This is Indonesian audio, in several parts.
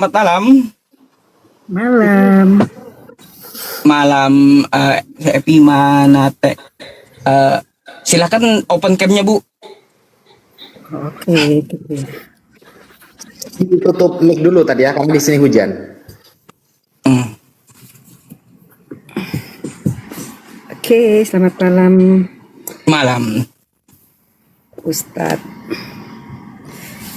Selamat malam. Malam. Malam, Epi Manate. Silakan open cam-nya, Bu. Oke, gitu. Tutup mic dulu tadi ya, kamu di sini hujan. Oke, selamat malam, Malam. Ustadz.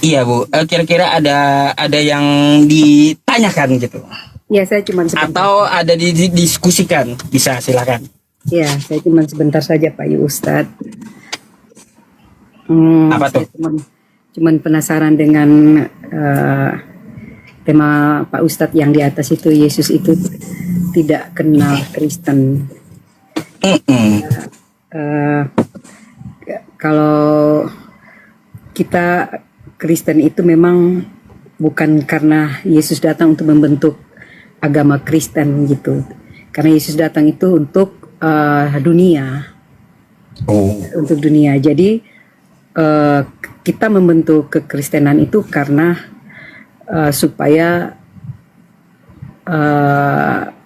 Iya, Bu. Kira-kira ada yang ditanyakan gitu. Ya, saya cuma sebentar. Atau ada didiskusikan. Bisa, silakan. Ya, saya cuma sebentar saja, Pak Yu Ustadz. Apa tuh? Saya cuman penasaran dengan tema Pak Ustadz yang di atas itu, Yesus itu tidak kenal Kristen. Kalau kita Kristen itu memang bukan karena Yesus datang untuk membentuk agama Kristen gitu. Karena Yesus datang itu untuk dunia. Untuk dunia. Jadi kita membentuk kekristenan itu karena supaya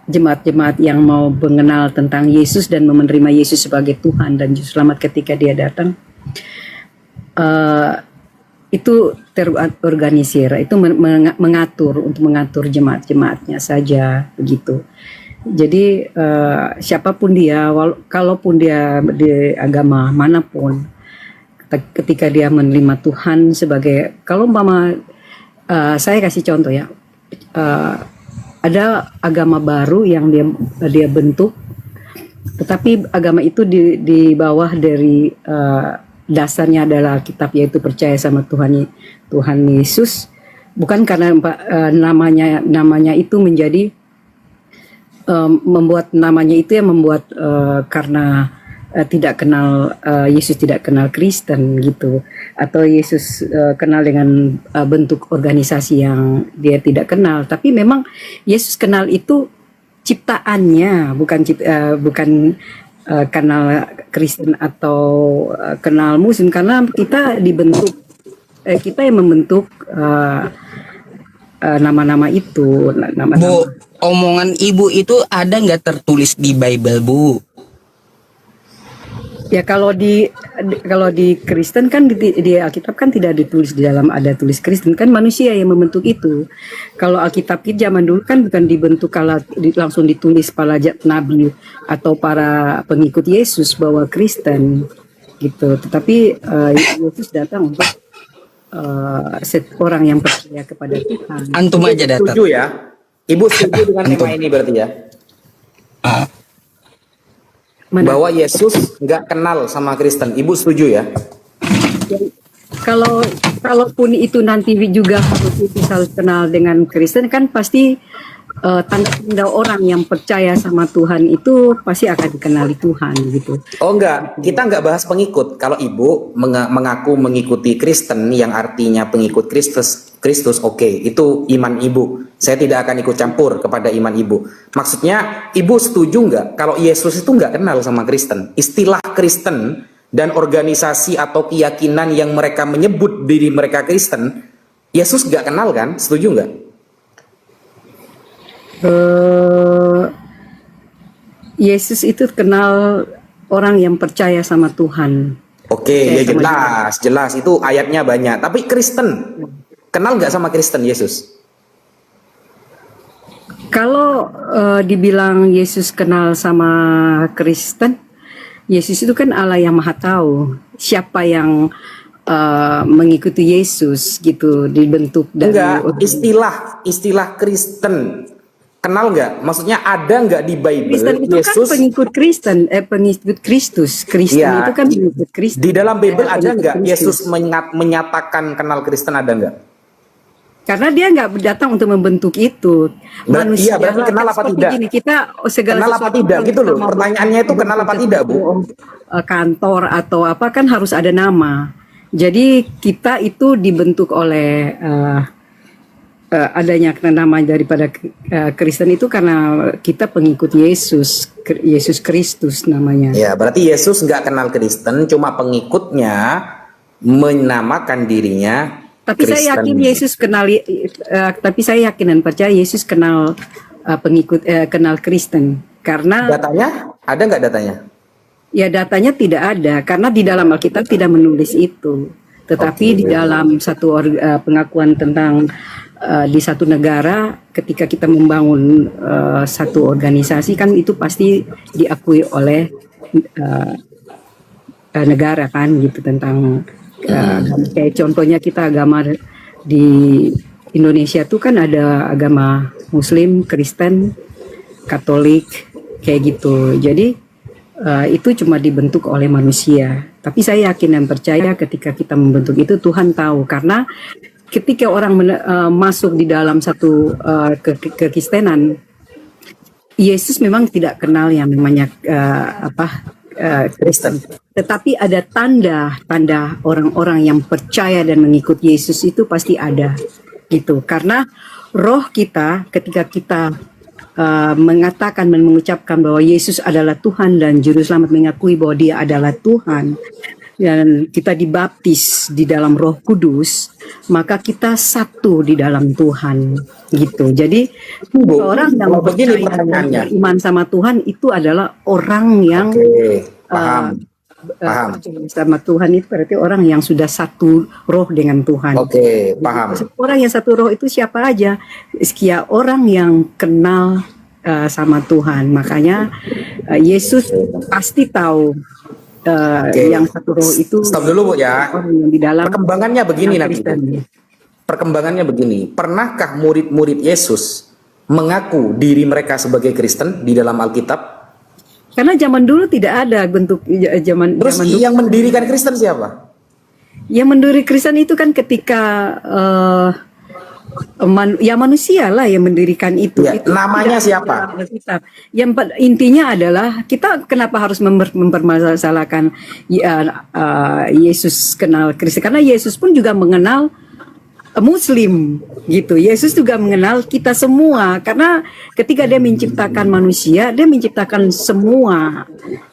jemaat-jemaat yang mau mengenal tentang Yesus dan menerima Yesus sebagai Tuhan dan Juru Selamat ketika Dia datang, itu terorganisir, itu mengatur jemaat-jemaatnya saja begitu. Jadi siapapun dia, kalaupun dia di agama manapun, ketika dia menerima Tuhan sebagai, kalau saya kasih contoh ya. Ada agama baru yang dia bentuk, tetapi agama itu di bawah dari dasarnya adalah Alkitab, yaitu percaya sama Tuhan Yesus, bukan karena namanya itu menjadi membuat namanya itu yang membuat karena tidak kenal Yesus, tidak kenal Kristen gitu, atau Yesus kenal dengan bentuk organisasi yang dia tidak kenal. Tapi memang Yesus kenal itu ciptaannya, bukan kenal Kristen atau kenal Muslim, karena kita dibentuk, kita yang membentuk nama-nama itu. Bu, omongan Ibu itu ada nggak tertulis di Bible, Bu? Ya, kalau di Kristen kan di Alkitab kan tidak ditulis di dalam ada tulis Kristen, kan manusia yang membentuk itu. Kalau Alkitab zaman dulu kan bukan dibentuk kalau langsung ditulis para nabi atau para pengikut Yesus bahwa Kristen gitu. Tetapi Yesus datang untuk orang yang percaya kepada Tuhan. Antum aja datang. Setuju ya? Ibu setuju dengan tema ini berarti ya? Bahwa Yesus nggak kenal sama Kristen. Ibu setuju ya? Kalaupun itu nanti juga harus kenal dengan Kristen, kan pasti tanda-tanda orang yang percaya sama Tuhan itu pasti akan dikenali Tuhan gitu. Oh enggak, kita nggak bahas pengikut. Kalau ibu mengaku mengikuti Kristen yang artinya pengikut Kristus, oke, itu iman ibu. Saya tidak akan ikut campur kepada iman ibu. Maksudnya, ibu setuju nggak kalau Yesus itu nggak kenal sama Kristen? Istilah Kristen dan organisasi atau keyakinan yang mereka menyebut diri mereka Kristen, Yesus nggak kenal kan? Setuju nggak? Yesus itu kenal orang yang percaya sama Tuhan. Oke, ya jelas itu ayatnya banyak. Tapi Kristen kenal nggak sama Kristen Yesus? Kalau dibilang Yesus kenal sama Kristen, Yesus itu kan Allah yang Maha Tahu siapa yang mengikuti Yesus gitu, dibentuk dari istilah Kristen kenal nggak? Maksudnya ada nggak di Bible? Kristen itu Yesus kan pengikut Kristen, pengikut Kristus. Kristen itu kan pengikut Kristus. Di dalam Bible ada nggak Yesus menyatakan kenal Kristen, ada nggak? Karena dia nggak datang untuk membentuk itu. Manusia. Iya, berarti kenal apa tidak? Gini, kita segala kenal apa tidak gitu loh. Pertanyaannya itu kenal apa tidak, Bu? Kantor atau apa kan harus ada nama. Jadi kita itu dibentuk oleh adanya nama daripada Kristen itu karena kita pengikut Yesus Kristus namanya. Ya, berarti Yesus nggak kenal Kristen, cuma pengikutnya menamakan dirinya Tapi saya Kristen. yakin Yesus tapi saya yakin dan percaya Yesus kenal kenal Kristen karena Datanya ada nggak datanya? ya datanya tidak ada karena di dalam Alkitab tidak menulis itu. Tetapi Oke. di dalam satu pengakuan tentang di satu negara ketika kita membangun satu organisasi kan itu pasti diakui oleh negara kan gitu tentang kayak contohnya kita agama di Indonesia tuh kan ada agama Muslim, Kristen, Katolik kayak gitu. Jadi itu cuma dibentuk oleh manusia. Tapi saya yakin dan percaya ketika kita membentuk itu Tuhan tahu karena ketika orang masuk di dalam satu kekristenan, Yesus memang tidak kenal yang namanya Kristen. Tetapi ada tanda orang-orang yang percaya dan mengikut Yesus itu pasti ada gitu. Karena roh kita ketika kita mengatakan dan mengucapkan bahwa Yesus adalah Tuhan dan Juru Selamat mengakui bahwa Dia adalah Tuhan dan kita dibaptis di dalam Roh Kudus, maka kita satu di dalam Tuhan gitu. Jadi Bu, orang yang kalau begini percaya pertanyaannya. dan beriman sama Tuhan itu adalah orang yang Oke, paham. Paham. sama Tuhan itu berarti orang yang sudah satu roh dengan Tuhan. Oke, paham. Orang yang satu roh itu siapa aja? Sekian orang yang kenal sama Tuhan. Makanya Yesus pasti tahu Oke. yang satu roh itu. Stop dulu Bu ya. Orang yang di dalam Perkembangannya begini nanti. Kristen. Perkembangannya begini. Pernahkah murid-murid Yesus mengaku diri mereka sebagai Kristen di dalam Alkitab? Karena zaman dulu tidak ada bentuk zaman Terus dulu. yang mendirikan Kristen siapa? Yang mendiri Kristen itu kan ketika manusia lah yang mendirikan itu. Ya, Itu namanya tidak siapa? dalam Alkitab. Yang intinya adalah kita kenapa harus mempermasalahkan Yesus kenal Kristen karena Yesus pun juga mengenal Muslim gitu. Yesus juga mengenal kita semua karena ketika dia menciptakan manusia, dia menciptakan semua,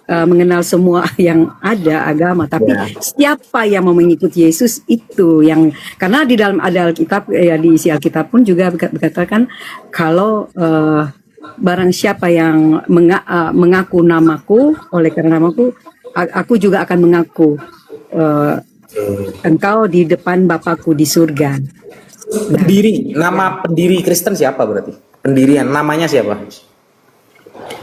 mengenal semua yang ada agama. Tapi siapa yang mau mengikuti Yesus itu yang karena di dalam ada Alkitab ya di isi Alkitab pun juga berkatakan kalau barang siapa yang mengaku namaku oleh karena namaku, aku juga akan mengaku. Engkau di depan Bapakku di surga. Nama pendiri Kristen siapa berarti? Pendirian, namanya siapa?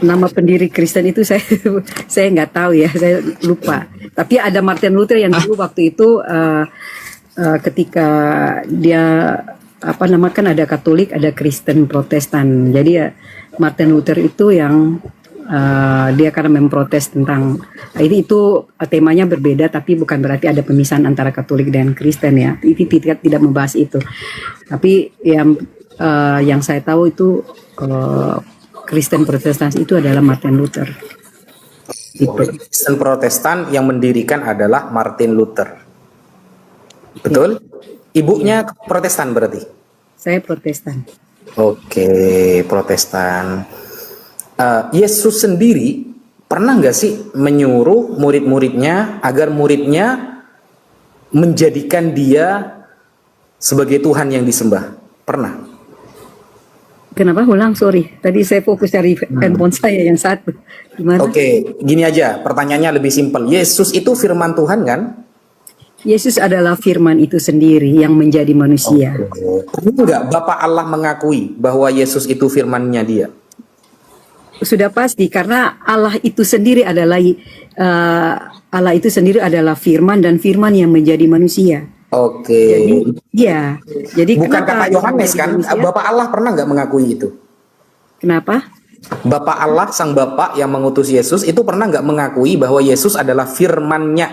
Nama pendiri Kristen itu saya nggak tahu ya, saya lupa. Tapi ada Martin Luther yang dulu waktu itu ketika dia kan ada Katolik, ada Kristen, Protestan. Jadi ya Martin Luther itu yang dia karena memprotes tentang itu temanya berbeda tapi bukan berarti ada pemisahan antara Katolik dan Kristen ya. Itu tidak membahas itu. Tapi yang saya tahu itu Kristen Protestan itu adalah Martin Luther. Kristen Protestan yang mendirikan adalah Martin Luther. Betul? Ibunya Protestan berarti? Saya Protestan. Oke, Protestan. Yesus sendiri pernah nggak sih menyuruh murid-muridnya agar muridnya menjadikan dia sebagai Tuhan yang disembah? Pernah? Kenapa ulang? Sorry, tadi saya fokus dari handphone saya yang satu. Gimana? Oke, gini aja, pertanyaannya lebih simpel. Yesus itu firman Tuhan kan? Yesus adalah firman itu sendiri yang menjadi manusia. Perlu nggak Bapak Allah mengakui bahwa Yesus itu firman-Nya Dia? Sudah pasti karena Allah itu sendiri adalah firman dan firman yang menjadi manusia. Oke. Jadi Bukan kenapa kata Yohanes kan? manusia? Bapak Allah pernah nggak mengakui itu? Kenapa? Bapak Allah, sang Bapak yang mengutus Yesus itu pernah nggak mengakui bahwa Yesus adalah firman-Nya?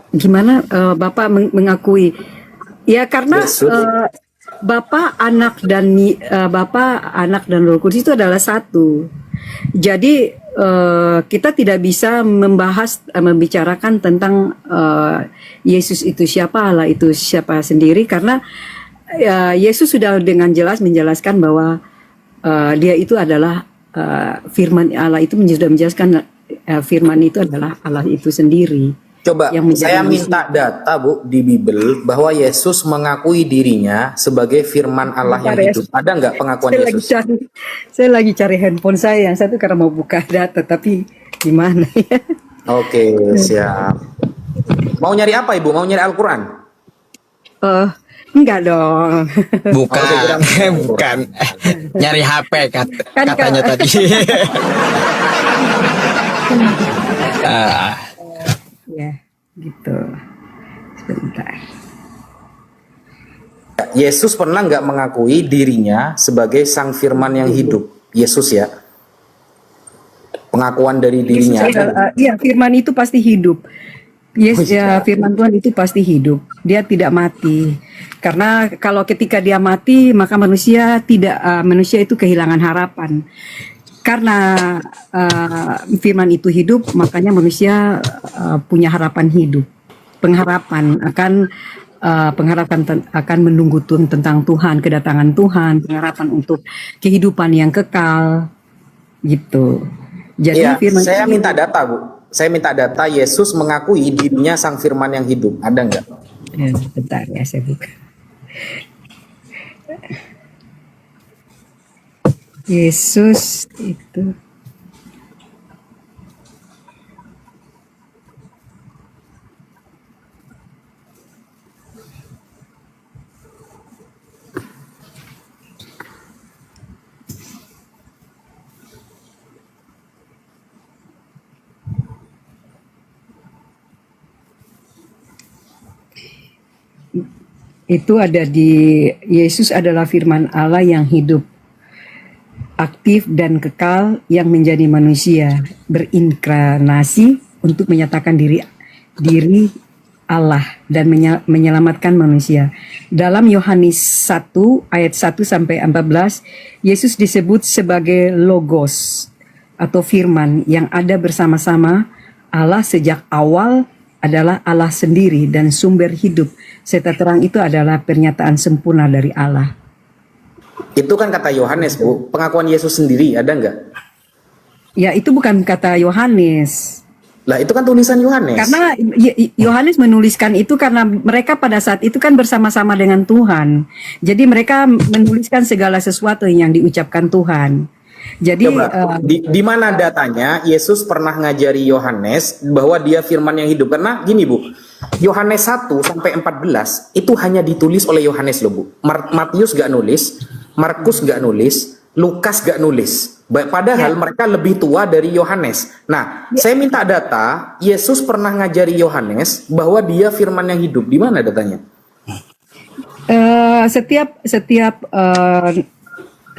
Gimana Bapak mengakui? Ya karena Yesus. Bapa, Anak dan Roh Kudus itu adalah satu. Jadi kita tidak bisa membicarakan tentang Yesus itu siapa, Allah itu siapa sendiri karena Yesus sudah dengan jelas menjelaskan bahwa Dia itu adalah firman Allah itu sudah menjelaskan firman itu adalah Allah itu sendiri. Coba yang menjadi saya manusia. minta data Bu di Bible bahwa Yesus mengakui dirinya sebagai firman Allah yang Bentar ya. hidup. Ada nggak pengakuan Saya lagi Yesus? cari, saya lagi cari handphone saya yang satu karena mau buka data, tapi gimana ya? Oke, siap. Mau nyari apa Ibu? Mau nyari Al-Quran? Enggak dong. Bukan, saya kira- bukan. Nyari HP Kan katanya tadi. Ah, Ya, gitu. Sebentar. Yesus pernah nggak mengakui dirinya sebagai sang firman yang hidup? Yesus ya. Pengakuan dari dirinya. Yesus adalah, iya, firman itu pasti hidup. Yes, ya, firman Tuhan itu pasti hidup. Dia tidak mati. Karena kalau ketika dia mati, maka manusia tidak manusia itu kehilangan harapan. Karena firman itu hidup, makanya manusia punya harapan hidup. Pengharapan akan menunggu tentang Tuhan, kedatangan Tuhan, pengharapan untuk kehidupan yang kekal, gitu. Jadi Iya, firman saya itu minta data Bu. Saya minta data Yesus mengakui dirinya sang firman yang hidup. Ada nggak? bentar ya, saya buka. Yesus itu ada di Yesus adalah firman Allah yang hidup, aktif dan kekal, yang menjadi manusia, berinkarnasi untuk menyatakan diri Allah dan menyelamatkan manusia. Dalam Yohanes 1 ayat 1 sampai 14, Yesus disebut sebagai Logos atau firman yang ada bersama-sama Allah sejak awal, adalah Allah sendiri dan sumber hidup. Serta terang itu adalah pernyataan sempurna dari Allah. Itu kan kata Yohanes Bu. Pengakuan Yesus sendiri ada nggak? Ya, itu bukan kata Yohanes. Lah itu kan tulisan Yohanes. Karena Yohanes menuliskan itu karena mereka pada saat itu kan bersama-sama dengan Tuhan. Jadi mereka menuliskan segala sesuatu yang diucapkan Tuhan. Jadi Coba, di mana datanya Yesus pernah ngajari Yohanes bahwa dia firman yang hidup? Karena gini Bu, Yohanes 1 sampai 14 itu hanya ditulis oleh Yohanes loh Bu. Matius gak nulis, Markus gak nulis, Lukas gak nulis. Padahal mereka lebih tua dari Yohanes. Nah, saya minta data, Yesus pernah ngajari Yohanes bahwa dia firman yang hidup. Di mana datanya?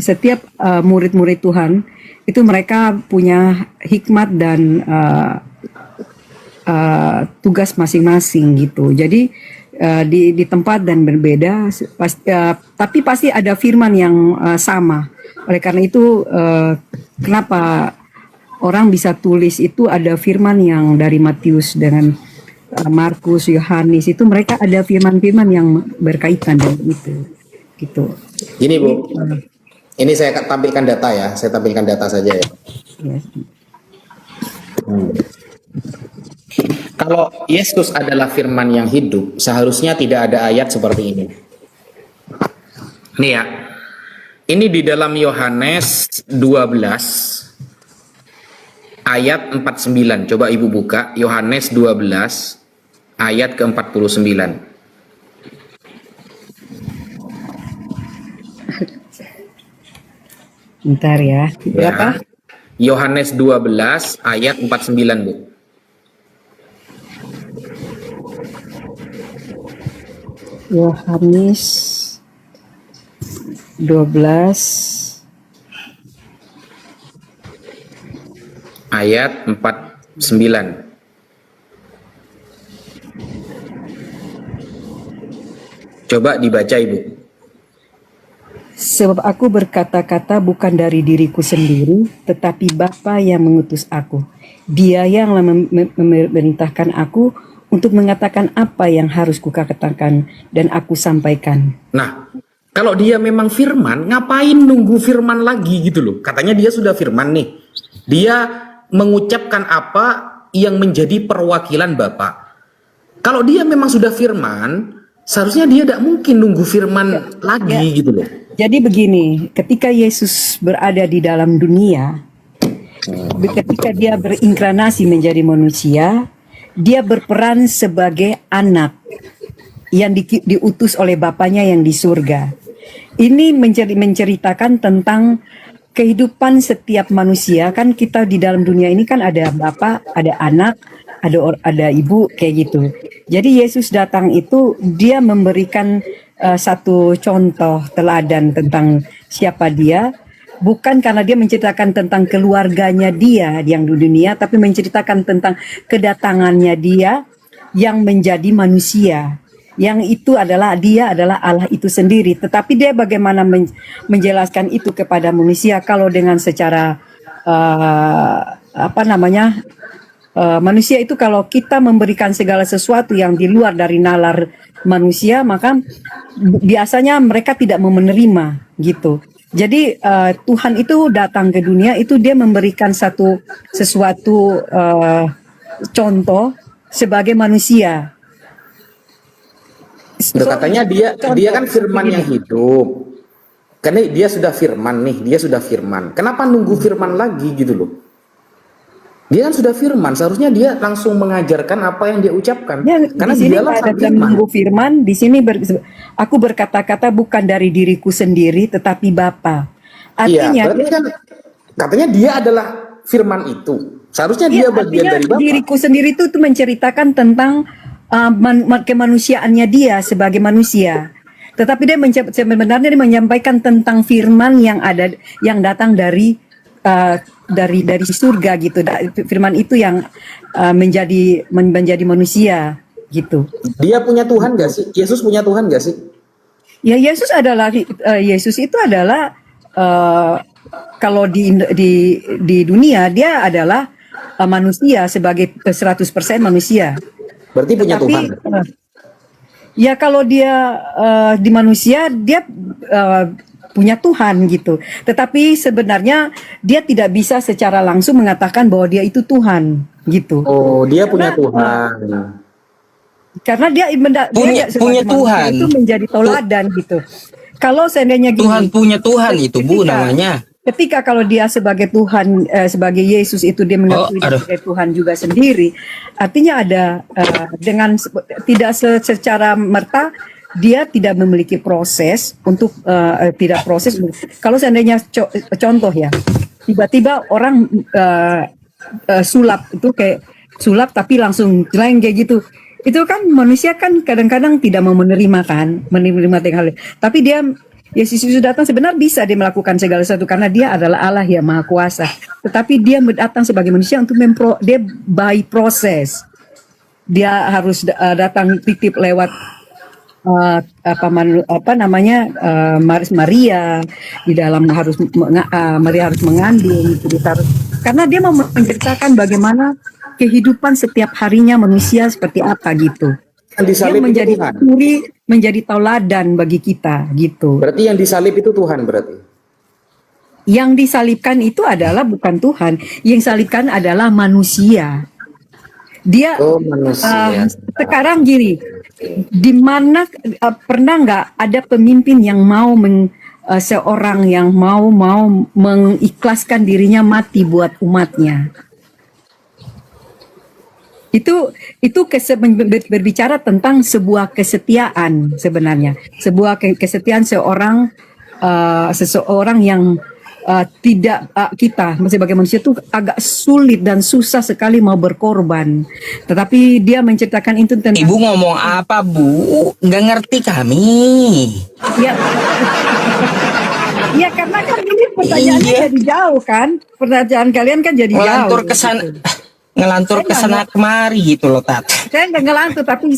Setiap murid-murid Tuhan itu mereka punya hikmat dan tugas masing-masing gitu. Jadi di tempat dan berbeda, tapi pasti ada firman yang sama. Oleh karena itu, kenapa orang bisa tulis itu ada firman yang dari Matius dengan Markus, Yohanes, itu mereka ada firman-firman yang berkaitan dengan itu. Gitu. Gini Bu. Ini saya tampilkan data ya, saya tampilkan data saja ya. Yes. Kalau Yesus adalah firman yang hidup, seharusnya tidak ada ayat seperti ini. Nih ya, ini di dalam Yohanes 12 ayat 49. Coba Ibu buka Yohanes 12 ayat ke-49. Bentar ya. Berapa? Yohanes 12 ayat 49 Bu. Yohanes 12 ayat 49. Coba dibaca Ibu. Sebab aku berkata-kata bukan dari diriku sendiri, tetapi Bapa yang mengutus aku. Dia yang memerintahkan aku untuk mengatakan apa yang harus kukatakan dan aku sampaikan. Nah, kalau dia memang firman, ngapain nunggu firman lagi gitu loh? Katanya dia sudah firman nih. Dia mengucapkan apa yang menjadi perwakilan Bapa. Kalau dia memang sudah firman, seharusnya dia tidak mungkin nunggu firman lagi gitu loh. Jadi begini, ketika Yesus berada di dalam dunia, ketika dia berinkarnasi menjadi manusia, dia berperan sebagai anak yang diutus oleh Bapaknya yang di surga. Ini menceritakan tentang kehidupan setiap manusia. Kan kita di dalam dunia ini kan ada bapak, ada anak, ada ibu kayak gitu. Jadi Yesus datang itu dia memberikan satu contoh teladan tentang siapa dia, bukan karena dia menceritakan tentang keluarganya dia yang di dunia, tapi menceritakan tentang kedatangannya dia yang menjadi manusia. Yang itu adalah dia adalah Allah itu sendiri. Tetapi dia bagaimana menjelaskan itu kepada manusia kalau dengan secara manusia itu kalau kita memberikan segala sesuatu yang di luar dari nalar manusia, maka biasanya mereka tidak mau menerima gitu. Jadi Tuhan itu datang ke dunia itu dia memberikan sesuatu contoh sebagai manusia. Loh, katanya dia kan firman yang hidup. Karena dia sudah firman nih, dia sudah firman. Kenapa nunggu firman lagi gitu loh? Dia kan sudah firman, seharusnya dia langsung mengajarkan apa yang dia ucapkan. Ya, karena di sini dialah ada sang firman. menunggu firman. Di sini aku berkata-kata bukan dari diriku sendiri, tetapi Bapa. Iya, Artinya, berarti kan katanya dia adalah firman itu. Seharusnya dia bagian artinya dari Bapa. diriku sendiri itu menceritakan tentang kemanusiaannya dia sebagai manusia. Tetapi dia sebenarnya dia menyampaikan tentang firman yang datang dari surga gitu. Firman itu yang menjadi manusia gitu. Dia punya Tuhan gak sih? Yesus punya Tuhan gak sih? Ya Yesus itu adalah kalau di dunia dia adalah manusia sebagai 100% manusia. Berarti punya Tuhan. Ya kalau dia di manusia dia punya Tuhan gitu. Tetapi sebenarnya dia tidak bisa secara langsung mengatakan bahwa dia itu Tuhan gitu. Oh, dia punya Tuhan. Karena dia punya Tuhan itu menjadi teladan gitu. Kalau seandainya gini, Tuhan punya Tuhan itu Bu namanya. Ketika kalau dia sebagai Tuhan, sebagai Yesus itu dia mengakui sebagai Tuhan juga sendiri, artinya ada tidak secara merta dia tidak memiliki proses untuk tidak proses. Kalau seandainya contoh ya, tiba-tiba orang sulap itu kayak sulap tapi langsung jeleng kayak gitu. Itu kan manusia kan kadang-kadang tidak mau menerima hal. Tapi Yesus itu datang sebenarnya bisa dia melakukan segala sesuatu karena dia adalah Allah yang Maha Kuasa. Tetapi dia datang sebagai manusia untuk dia by proses. Dia harus datang titip lewat Maria di dalam Maria harus mengandung gitu, karena dia mau menceritakan bagaimana kehidupan setiap harinya manusia seperti apa gitu. Dia menjadi suri, menjadi tauladan bagi kita gitu. Berarti yang disalib itu Tuhan berarti? Yang disalibkan itu adalah bukan Tuhan, yang disalibkan adalah manusia. Dia manusia. Sekarang gini, di mana pernah nggak ada pemimpin yang mau seorang yang mau mengikhlaskan dirinya mati buat umatnya? Itu berbicara tentang sebuah kesetiaan sebenarnya, sebuah kesetiaan seseorang yang kita sebagai manusia itu agak sulit dan susah sekali mau berkorban. Tetapi dia menceritakan itu tentang. Ibu ngomong apa Bu? Nggak ngerti kami. Ya. Ya karena kan ini pertanyaannya jadi jauh kan, pertanyaan kalian kan jadi ngelantur jauh. Ngelantur ke sana kemari gitu loh Tat. Saya nggak ngelantur tapi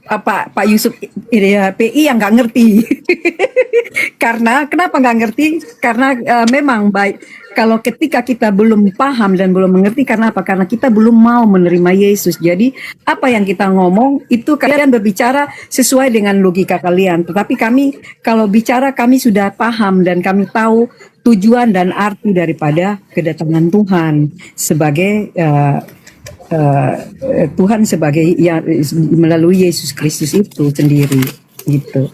Pak Yusuf PI yang nggak ngerti. Kenapa nggak ngerti? Karena memang baik kalau ketika kita belum paham dan belum mengerti karena apa? Karena kita belum mau menerima Yesus. Jadi apa yang kita ngomong itu kalian berbicara sesuai dengan logika kalian. Tetapi kalau bicara kami sudah paham dan kami tahu tujuan dan arti daripada kedatangan Tuhan sebagai Tuhan sebagai ya melalui Yesus Kristus itu sendiri gitu.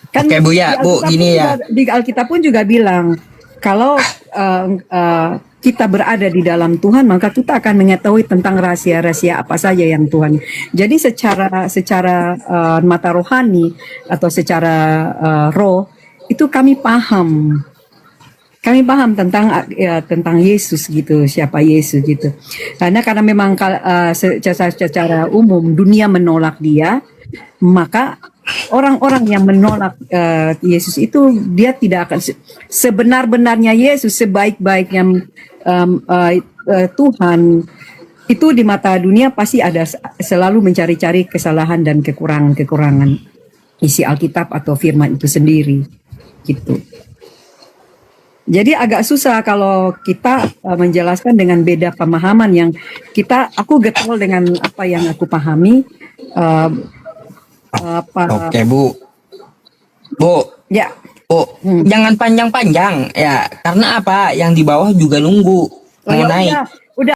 Kan Oke, Bu, ya, Bu, gini ya. Di Alkitab pun juga bilang kalau kita berada di dalam Tuhan, maka kita akan mengetahui tentang rahasia-rahasia apa saja yang Tuhan. Jadi secara mata rohani atau secara roh itu kami paham tentang Yesus gitu, siapa Yesus gitu. Karena memang secara umum dunia menolak dia, maka orang-orang yang menolak Yesus itu dia tidak akan sebenar-benarnya Yesus, sebaik-baiknya Tuhan itu di mata dunia pasti ada selalu mencari-cari kesalahan dan kekurangan isi Alkitab atau firman itu sendiri gitu. Jadi agak susah kalau kita menjelaskan dengan beda pemahaman yang aku getol dengan apa yang aku pahami. Oke, Bu. Bu, Ya, jangan panjang-panjang ya. Karena apa? Yang di bawah juga nunggu oh, mau ya naik. udah,